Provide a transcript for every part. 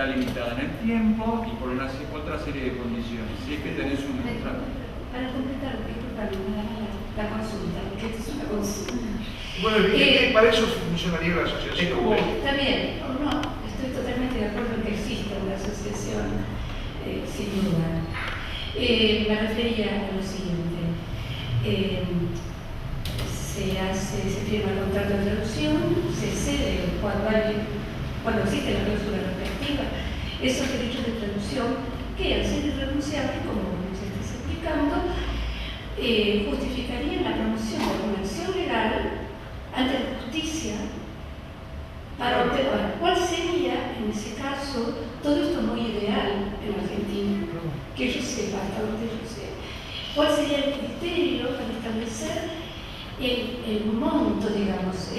está limitada en el tiempo y por una otra serie de condiciones. Si es que tenés un contrato. Para completar, disculpa, la consulta, porque esta es una consulta. Bueno, para eso funcionaría la asociación. Está bien, no, estoy totalmente de acuerdo en que exista una asociación, sin duda. Me refería a lo siguiente. Se firma el contrato de traducción, se cede cuando existe la cláusula respectiva, esos derechos de traducción que al ser irrenunciables, como se está explicando, justificarían la promoción de una acción legal ante la justicia para obtener. ¿Cuál sería, en ese caso, todo esto muy ideal en Argentina, que yo sepa, hasta donde yo sé, cuál sería el criterio para establecer el monto, digamos,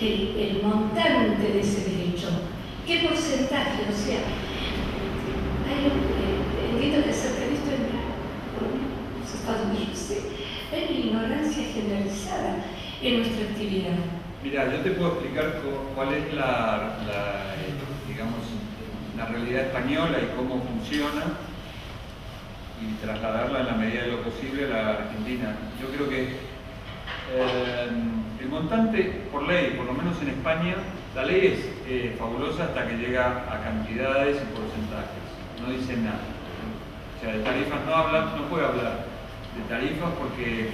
el montante de ese derecho? ¿Qué porcentaje? O sea, entiendo que se ha previsto en los Estados Unidos, hay una ignorancia generalizada en nuestra actividad. Mira, yo te puedo explicar cuál es digamos, la realidad española y cómo funciona y trasladarla en la medida de lo posible a la Argentina. Yo creo que el montante por ley, por lo menos en España, la ley es fabulosa hasta que llega a cantidades y porcentajes, no dice nada. O sea, de tarifas no puede hablar de tarifas porque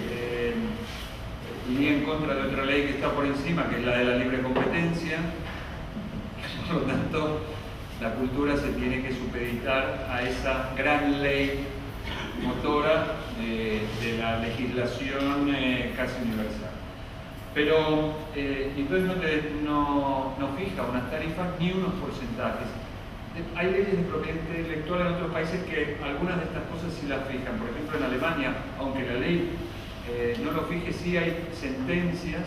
iría en contra de otra ley que está por encima, que es la de la libre competencia. Por lo tanto, la cultura se tiene que supeditar a esa gran ley motora de la legislación casi universal. Pero entonces no fija unas tarifas ni unos porcentajes. Hay leyes de propiedad intelectual en otros países que algunas de estas cosas sí las fijan. Por ejemplo, en Alemania, aunque la ley no lo fije, sí hay sentencias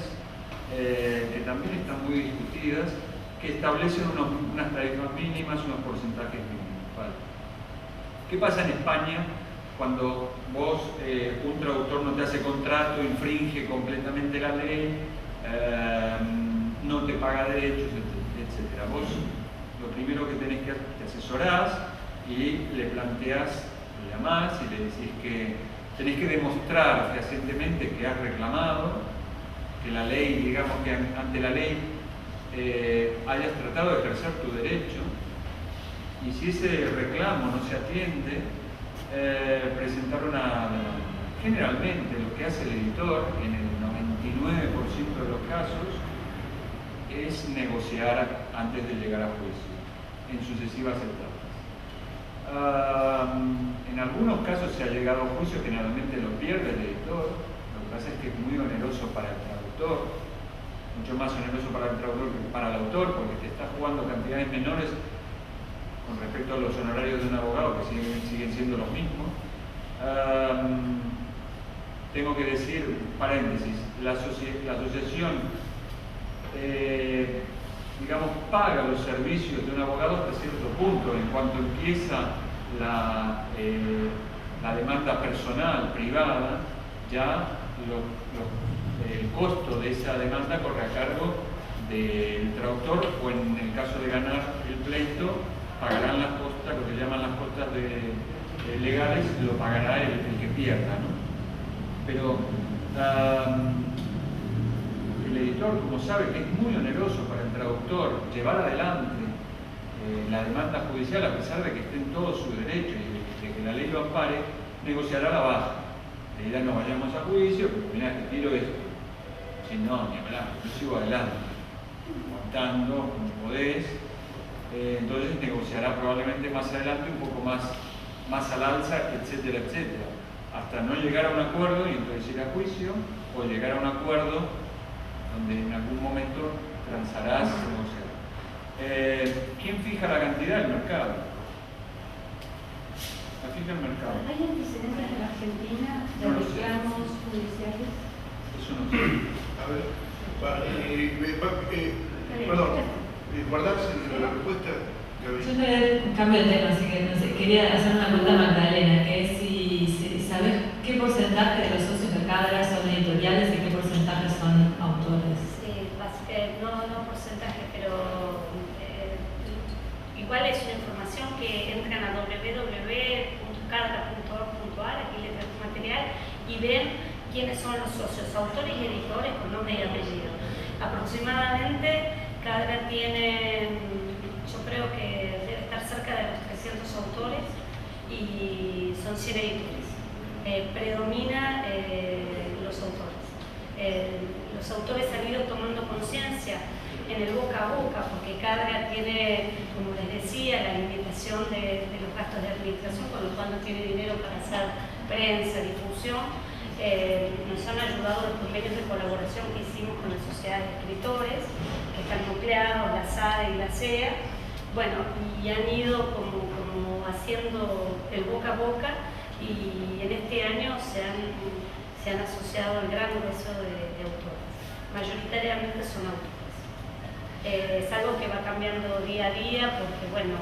que también están muy discutidas, que establecen unas tarifas mínimas, unos porcentajes mínimos. ¿Vale? ¿Qué pasa en España cuando vos, un traductor no te hace contrato, infringe completamente la ley, no te paga derechos, etc.? Vos lo primero que tenés que hacer, te asesorás y le planteás, le llamás y le decís que tenés que demostrar fehacientemente que has reclamado, que la ley, digamos que ante la ley hayas tratado de ejercer tu derecho, y si ese reclamo no se atiende, presentar una demanda. Generalmente lo que hace el editor, en el 99% de los casos, es negociar antes de llegar a juicio, en sucesivas etapas. En algunos casos se ha llegado a juicio, generalmente lo pierde el editor. Lo que pasa es que es muy oneroso para el traductor, mucho más oneroso para el traductor que para el autor, porque te está jugando cantidades menores con respecto a los honorarios de un abogado, que siguen siendo los mismos. Tengo que decir, paréntesis, la asociación digamos, paga los servicios de un abogado hasta cierto punto. En cuanto empieza la demanda personal, privada, ya el costo de esa demanda corre a cargo del traductor, o en el caso de ganar el pleito, pagarán las costas, lo que llaman las costas legales, lo pagará el que pierda, ¿no? Pero el editor, como sabe que es muy oneroso para el traductor llevar adelante la demanda judicial, a pesar de que esté en todo su derecho y de que la ley lo ampare, negociará la baja. Le dirá: no vayamos a juicio, pero mirá, te tiro esto. Si no, ni hablar, yo sigo adelante, aguantando como podés. Entonces negociará probablemente más adelante un poco más al alza, etcétera, etcétera, hasta no llegar a un acuerdo y entonces ir a juicio, o llegar a un acuerdo donde en algún momento transarás y negociarás. ¿Quién fija la cantidad? El mercado. La fija el mercado. ¿Hay antecedentes en la Argentina de No lo sé. reclamos judiciales? Eso no sé. A ver, perdón, guardarse la respuesta. Yo quería un cambio de tema, así que no sé, quería hacer una pregunta a Magdalena, que es si sabes qué porcentaje de los socios de Cadra son editoriales y qué porcentaje son autores. Sí, no porcentaje, pero igual es una información que entran a www.cadra.org.ar, aquí les traigo material, y ven quiénes son los socios, autores y editores con nombre y apellido. Aproximadamente Cadra tiene, yo creo que debe estar cerca de los 300 autores y son 100 editores. Predomina los autores. Los autores han ido tomando conciencia en el boca a boca, porque Cadra tiene, como les decía, la limitación de los gastos de administración, con lo cual no tiene dinero para hacer prensa, difusión. Nos han ayudado los convenios de colaboración que hicimos con la Sociedad de Escritores, que están nucleados, la SADE y la CEA, bueno, y han ido como haciendo el boca a boca, y en este año se han asociado al gran grueso de autores. Mayoritariamente son autores. Es algo que va cambiando día a día, porque bueno,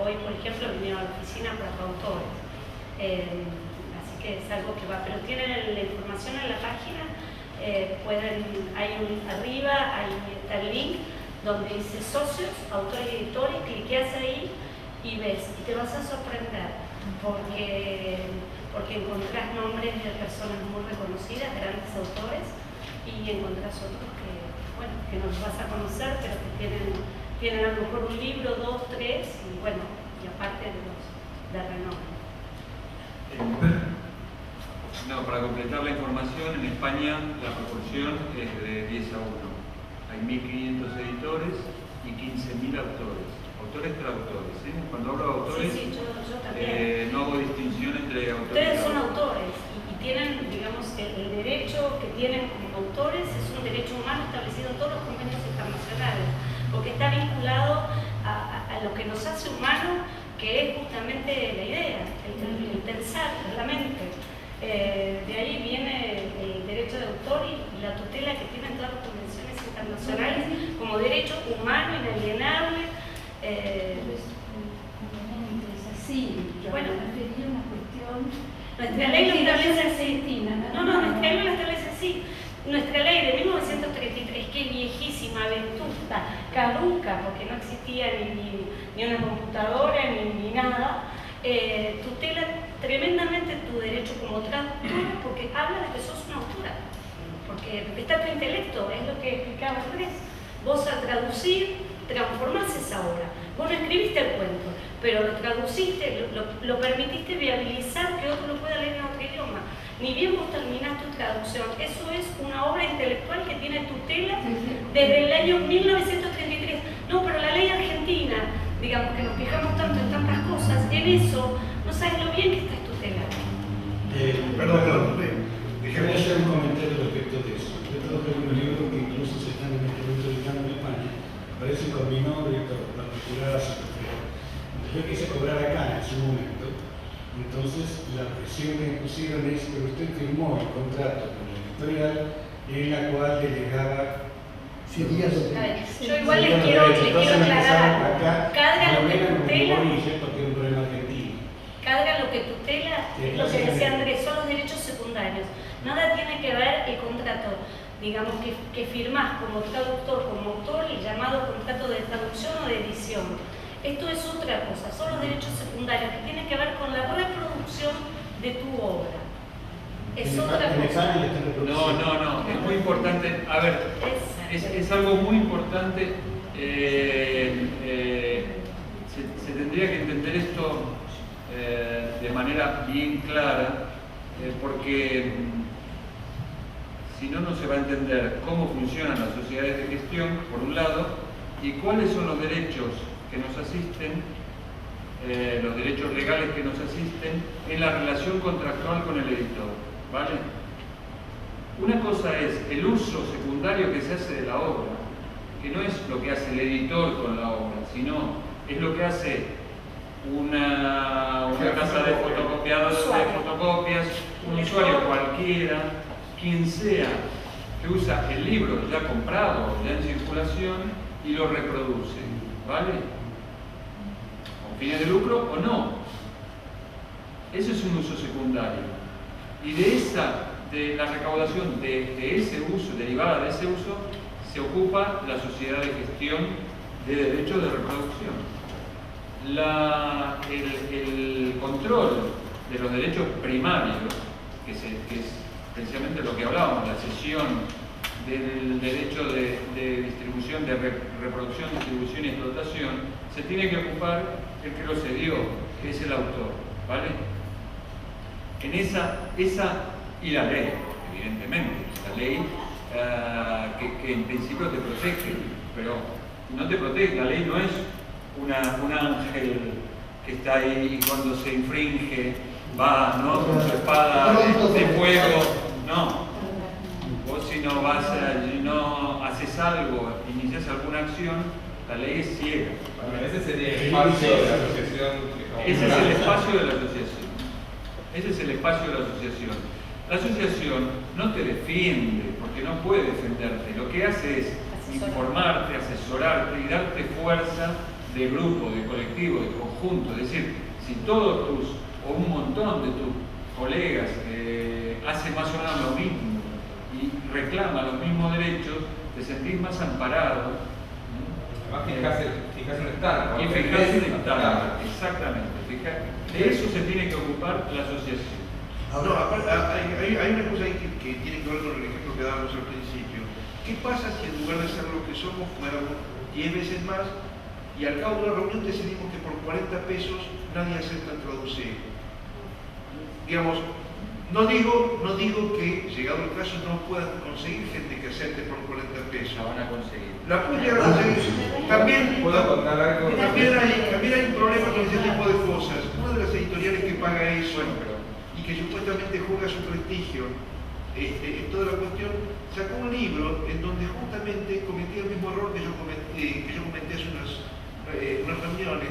hoy por ejemplo vinieron a la oficina 4 autores. Así que es algo que va, pero tienen la información en la página, arriba está el link donde dice socios, autores y editores, cliqueas ahí y ves, y te vas a sorprender, porque encontrás nombres de personas muy reconocidas, grandes autores, y encontrás otros que no los vas a conocer, pero que tienen a lo mejor un libro, 2, 3, y bueno, y aparte de los de renombre. No, para completar la información, en España la proporción es de 10 a 1. Hay 1.500 editores y 15.000 autores. Autores traductores, ¿sí? Cuando hablo de autores, sí, yo también. No hago distinción entre autores. Ustedes son autores y tienen, digamos, el derecho que tienen como autores es un derecho humano establecido en todos los convenios internacionales, porque está vinculado a lo que nos hace humanos, que es justamente la idea, el pensar, la mente. De ahí viene el derecho de autor y la tutela que tienen todas las convenciones internacionales como derecho humano inalienable. Es así, bueno, me refería a una cuestión. Nuestra ley lo establece así. Argentina, No, nuestra ley lo establece así. Nuestra ley de 1933, que es viejísima, vetusta, caduca, porque no existía ni una computadora ni nada, tutela tremendamente tu derecho como traductora, porque habla de que sos una autora, porque está tu intelecto, es lo que explicaba Andrés. Vos al traducir transformás esa obra. Vos no escribiste el cuento, pero lo traduciste, lo permitiste viabilizar que otro lo pueda leer en otro idioma. Ni bien vos terminás tu traducción, eso es una obra intelectual que tiene tutela desde el año 1933. No, pero la ley argentina, digamos que nos fijamos tanto en tantas cosas, en eso, no sabes lo bien que está tutelado. Perdón. Déjame hacer un comentario respecto de eso. Yo tradujo un libro que incluso se está en este momento editando en España, aparece con mi nombre particular, yo quise cobrar acá en su momento. Entonces la presión que me pusieron es que usted firmó el contrato con la editorial en la cual delegaba 100 días de derechos. Yo igual les quiero aclarar. Cadra lo que tutela. Porque es un problema argentino. Cadra lo que tutela, es lo que decía Andrés, son los derechos secundarios. Nada tiene que ver el contrato, digamos, que firmás como traductor, como autor, el llamado contrato de traducción o de edición. Esto es otra cosa, son los derechos secundarios que tienen que ver con la reproducción de tu obra. Es otra cosa. No, es muy importante. A ver, es algo muy importante. Se tendría que entender esto de manera bien clara, porque si no, no se va a entender cómo funcionan las sociedades de gestión, por un lado, y cuáles son los derechos que nos asisten, los derechos legales que nos asisten en la relación contractual con el editor, ¿vale? Una cosa es el uso secundario que se hace de la obra, que no es lo que hace el editor con la obra, sino es lo que hace una casa de fotocopias, un usuario cualquiera, quien sea, que usa el libro ya comprado, ya en circulación, y lo reproduce, ¿vale? Con fines de lucro o no. Eso es un uso secundario. Y de la recaudación de ese uso, derivada de ese uso, se ocupa la sociedad de gestión de derechos de reproducción. el control de los derechos primarios, que es precisamente lo que hablábamos, la cesión del derecho de distribución, de reproducción, distribución y explotación, se tiene que ocupar el que lo cedió, que es el autor, ¿vale? En esa y la ley, evidentemente, la ley que en principio te protege, pero no te protege, la ley no es un ángel que está ahí y cuando se infringe va, ¿no?, con su espada de fuego, no. Vos si no haces algo, inicias alguna acción, la ley es ciega. Bueno, ese sería el espacio de la asociación. Ese es el espacio de la asociación. Ese es el espacio de la asociación. La asociación no te defiende, porque no puede defenderte. Lo que hace es informarte, asesorarte y darte fuerza de grupo, de colectivo, de conjunto. Es decir, si todos o un montón de tus colegas hacen más o menos lo mismo y reclaman los mismos derechos, te sentís más amparado. Además, fijas un estándar. Y fijas un estándar, exactamente. De eso se tiene que ocupar la asociación. No, hay una cosa ahí que tiene que ver con el ejemplo que dábamos al principio. ¿Qué pasa si en lugar de ser lo que somos fuéramos 10 veces más y al cabo de una reunión decidimos que por 40 pesos nadie acepta traducir? Digamos, no digo que, llegado el caso, no puedan conseguir gente que acepte por 40 pesos. La van a conseguir. La pueden llegar a conseguir. También ¿Puedo contar algo? También hay un problema con ese tipo de cosas. Una de las editoriales que paga eso y que supuestamente juega su prestigio en toda la cuestión, sacó un libro en donde justamente cometía el mismo error que yo comenté hace unas reuniones.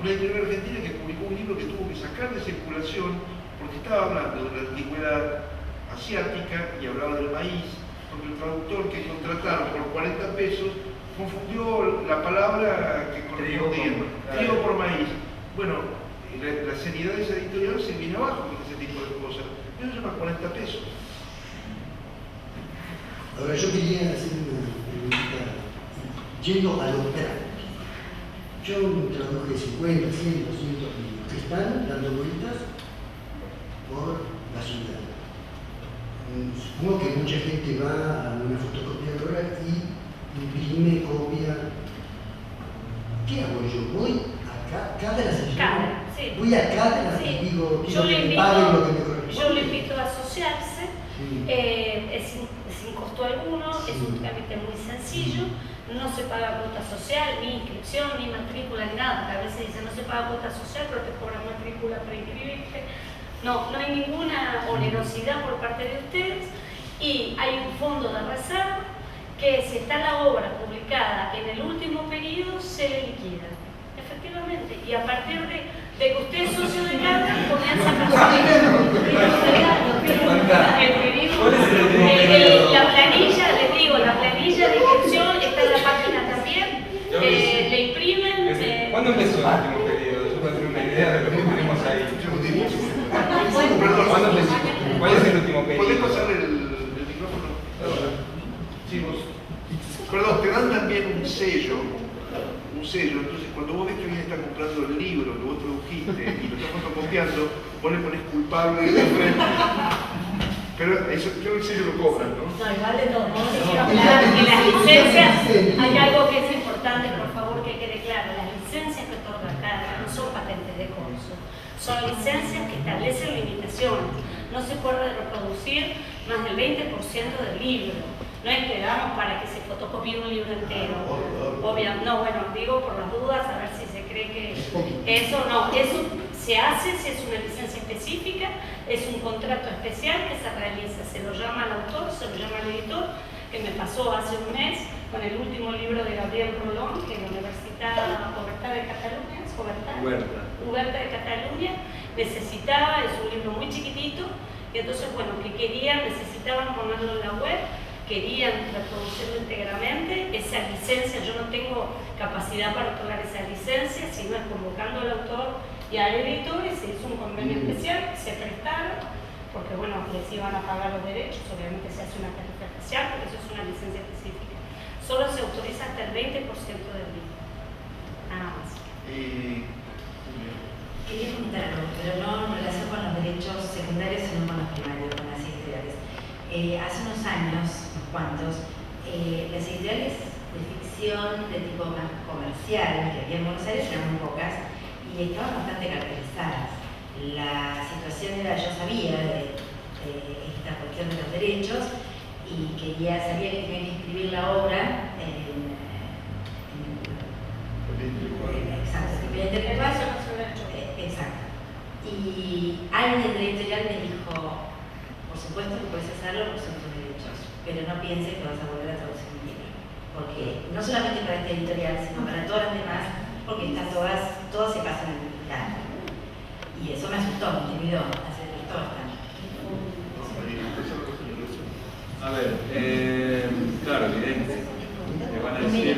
Una editorial argentina que publicó un libro que tuvo que sacar de circulación porque estaba hablando de la antigüedad asiática y hablaba del maíz, porque el traductor que contrataron por 40 pesos confundió la palabra que correspondía, trigo por maíz. Bueno, la seriedad de esa editorial se viene abajo con ese tipo de cosas. Eso llama 40 pesos. Ahora yo quería hacer una pregunta yendo a lo práctico. Yo traduje 50, 100, 200 libros que están dando vueltas por la ciudad. Supongo que mucha gente va a una fotocopiadora y imprime, copia. ¿Qué hago yo? Voy a cátedras, sí. Voy a cátedras Sí. y digo, Yo quiero le que me paguen lo que me invito, corresponde. yo le invito a asociarse, es sin costo alguno, es un trámite muy sencillo, no se paga cuota social, ni inscripción, ni matrícula, ni nada, porque a veces dicen no se paga cuota social, pero te cobran matrícula para inscribirte. No hay ninguna onerosidad por parte de ustedes y hay un fondo de reserva que si está la obra publicada en el último periodo se le liquida, efectivamente, y a partir de que usted es socio de CADRA comienza a pasar el periodo, la planilla, les digo, la planilla de inscripción está en la página también, le imprimen. ¿Cuándo empezó el último periodo? Yo para tener una idea de lo que tenemos ahí. ¿Cuándo empezó? ¿Cuál es el último periodo? ¿Podés pasarle el micrófono? Sí, vos. Perdón, te dan también un sello, entonces cuando vos ves que alguien está comprando el libro que vos tradujiste y lo estás fotocopiando, vos le pones culpable de frente. Pero eso, creo que el sello lo cobran, ¿no? No, igual de todo modos, quiero aclarar que las licencias, hay algo que es importante, por favor, que quede claro, las licencias que otorga CADRA no son patentes de corso, son licencias que establecen limitaciones, no se puede reproducir más del 20% del libro, no es que damos para que se fotocopie un libro entero, obviamente, no, bueno, digo por las dudas, a ver si se cree que eso no, eso se hace si es una licencia específica, es un contrato especial que se realiza, se lo llama al autor, se lo llama al editor, que me pasó hace un mes con el último libro de Gabriel Rolón, que la Universidad Oberta de Cataluña, Oberta de Cataluña, necesitaba, es un libro muy chiquitito, y entonces, bueno, que necesitaban ponerlo en la web, querían reproducirlo íntegramente, esa licencia, yo no tengo capacidad para otorgar esa licencia, sino es convocando al autor y al editor, y se hizo un convenio especial, se prestaron, porque bueno, les iban a pagar los derechos, obviamente se hace una tarifa especial, porque eso es una licencia específica. Solo se autoriza hasta el 20% del libro, nada más. primario con las editoriales. Hace unos años, unos cuantos, las editoriales de ficción de tipo más comercial que había en Buenos Aires eran muy pocas y estaban bastante caracterizadas. La situación era, yo sabía de esta cuestión de los derechos y sabía que tenía que escribir la obra exacto, exacto. Y alguien de la editorial me dijo, por supuesto que puedes hacerlo, porque son tus derechos, pero no pienses que vas a volver a traducir un libro, porque no solamente para esta editorial, sino para todas las demás, porque están todas se pasan en el plano. Y eso me asustó, me intimidó, hacer esto bastante. A ver, claro, evidente. Le van a decir.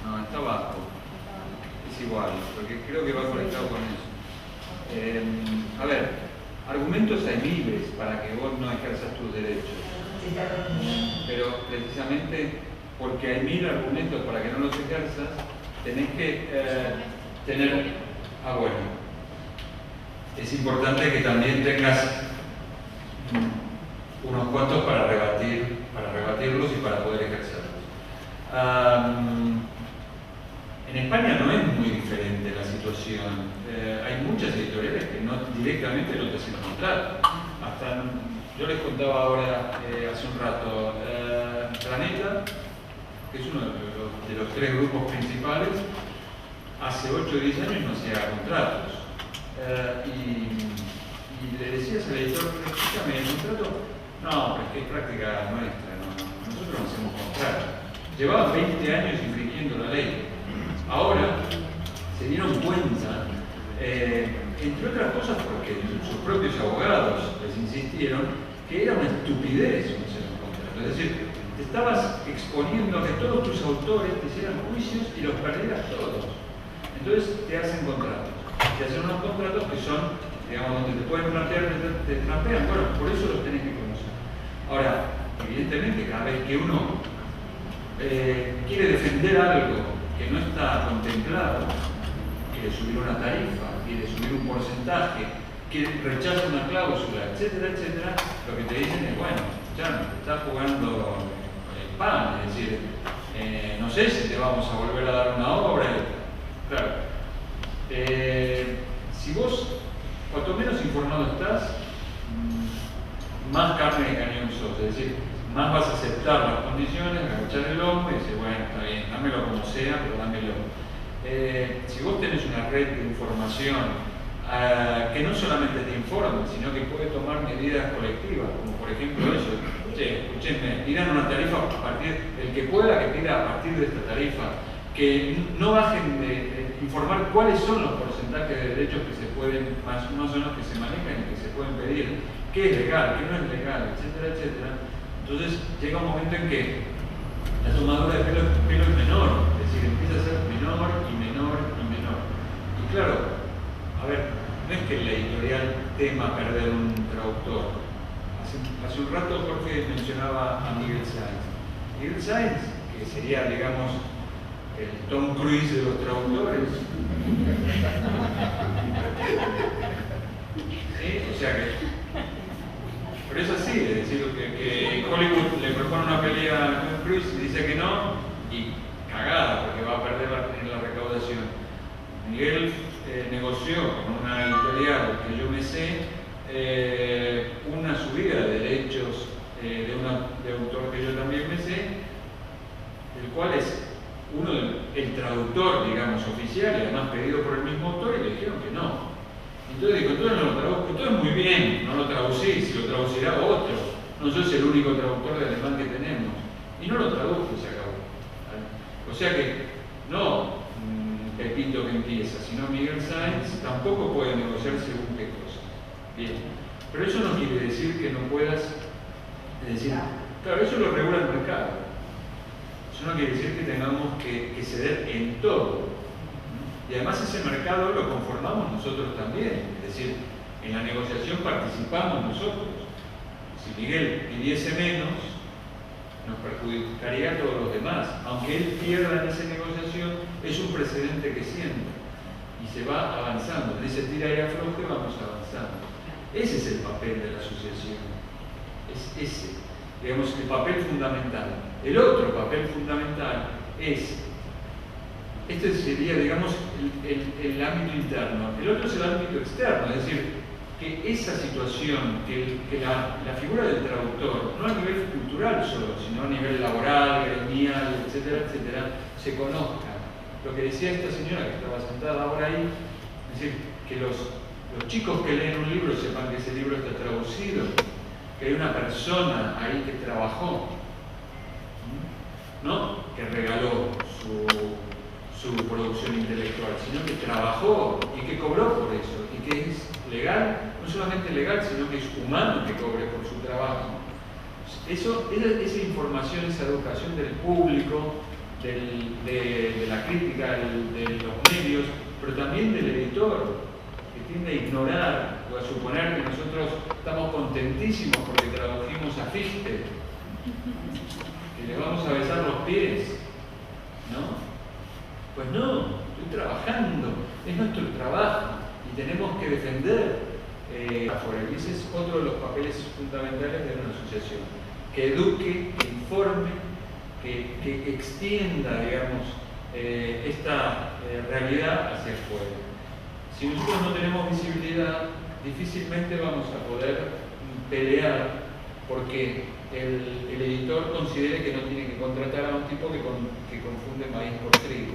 No, está abajo. Es igual, porque creo que va conectado con eso. A ver, argumentos hay miles para que vos no ejerzas tus derechos. Pero precisamente porque hay 1000 argumentos para que no los ejerzas, tenés que tener... bueno. Es importante que también tengas unos cuantos para rebatirlos y para poder ejercerlos. En España no es muy diferente la situación. Hay muchas editoriales que directamente no te hacen contrato. Yo les contaba ahora, hace un rato, Planeta, que es uno de los 3 grupos principales, hace 8 o 10 años no hacía contratos. Y le decías al editor, escúchame, ¿el contrato? No, pero es que es práctica nuestra, nosotros no hacemos contratos. Llevaban 20 años infringiendo la ley. Ahora se dieron cuenta, entre otras cosas porque sus propios abogados les insistieron, que era una estupidez no hacer un contrato. Es decir, te estabas exponiendo a que todos tus autores te hicieran juicios y los perdieras todos. Entonces te hacen contratos. Te hacen unos contratos que son, digamos, donde te pueden plantear, te trampean. Bueno, por eso los tenés que conocer. Ahora, evidentemente, cada vez que uno quiere defender algo que no está contemplado, quiere subir una tarifa, quiere subir un porcentaje, rechaza una cláusula, etcétera, etcétera, lo que te dicen es, bueno, ya te estás jugando el pan, es decir, no sé si te vamos a volver a dar una obra. Claro, si vos cuanto menos informado estás, más carne de cañón sos, es decir, más vas a aceptar las condiciones, agachar el lomo y decir, bueno, está bien, dámelo como sea, pero dámelo. Si vos tenés una red de información que no solamente te informa, sino que puede tomar medidas colectivas, como por ejemplo eso, escúchenme, pidan una tarifa a partir, el que pueda que pida a partir de esta tarifa, que no bajen de informar cuáles son los porcentajes de derechos que se pueden, más o menos que se manejan y que se pueden pedir, qué es legal, qué no es legal, etcétera, etcétera. Entonces llega un momento en que la tomadura de pelo es menor, es decir, empieza a ser menor y menor y menor. Y claro, a ver, no es que la editorial tema perder un traductor. Hace un rato Jorge mencionaba a Miguel Sáenz. Miguel Sáenz, que sería, digamos, el Tom Cruise de los traductores. ¿Sí? O sea que... Pero es así, es decir, que Hollywood le propone una pelea a Tom Cruise y dice que no, y cagada, porque va a perder en la recaudación. Miguel negoció con una editorial que yo me sé una subida de derechos de autor que yo también me sé, el cual es el traductor, digamos, oficial, y además pedido por el mismo autor, y le dijeron que no. Entonces dijo, entonces no lo traduzco, todo es muy bien, no lo traducí, si lo traducirá otro, no soy el único traductor de alemán que tenemos. Y no lo tradujo y se acabó. O sea que, no Pepito que empieza, sino Miguel Sáenz tampoco puede negociar según qué cosa. Bien, pero eso no quiere decir que no puedas, es decir, claro, eso lo regula el mercado. Eso no quiere decir que tengamos que ceder en todo. Y además ese mercado lo conformamos nosotros también, es decir, en la negociación participamos nosotros. Si Miguel pidiese menos, nos perjudicaría a todos los demás. Aunque él pierda en esa negociación, es un precedente que sienta y se va avanzando. En ese tira y afloje vamos avanzando. Ese es el papel de la asociación. Es ese, digamos, el papel fundamental. El otro papel fundamental es, este sería, digamos, el ámbito interno. El otro es el ámbito externo, es decir, que esa situación, que la figura del traductor, no a nivel cultural solo, sino a nivel laboral, gremial, etcétera, etcétera, se conozca. Lo que decía esta señora que estaba sentada ahora ahí, es decir, que los chicos que leen un libro sepan que ese libro está traducido, que hay una persona ahí que trabajó, no que regaló su producción intelectual, sino que trabajó y que cobró por eso, y que es legal, no solamente legal, sino que es humano que cobre por su trabajo. Esa información, esa educación del público, de la crítica, de los medios, pero también del editor, que tiende a ignorar o a suponer que nosotros estamos contentísimos porque tradujimos a Fichte, que le vamos a besar los pies, ¿no? Pues no, estoy trabajando, es nuestro trabajo y tenemos que defender afuera. Y ese es otro de los papeles fundamentales de una asociación, que eduque, que informe, que extienda, digamos, esta realidad hacia afuera. Si nosotros no tenemos visibilidad, difícilmente vamos a poder pelear porque el editor considere que no tiene que contratar a un tipo que confunde maíz por trigo.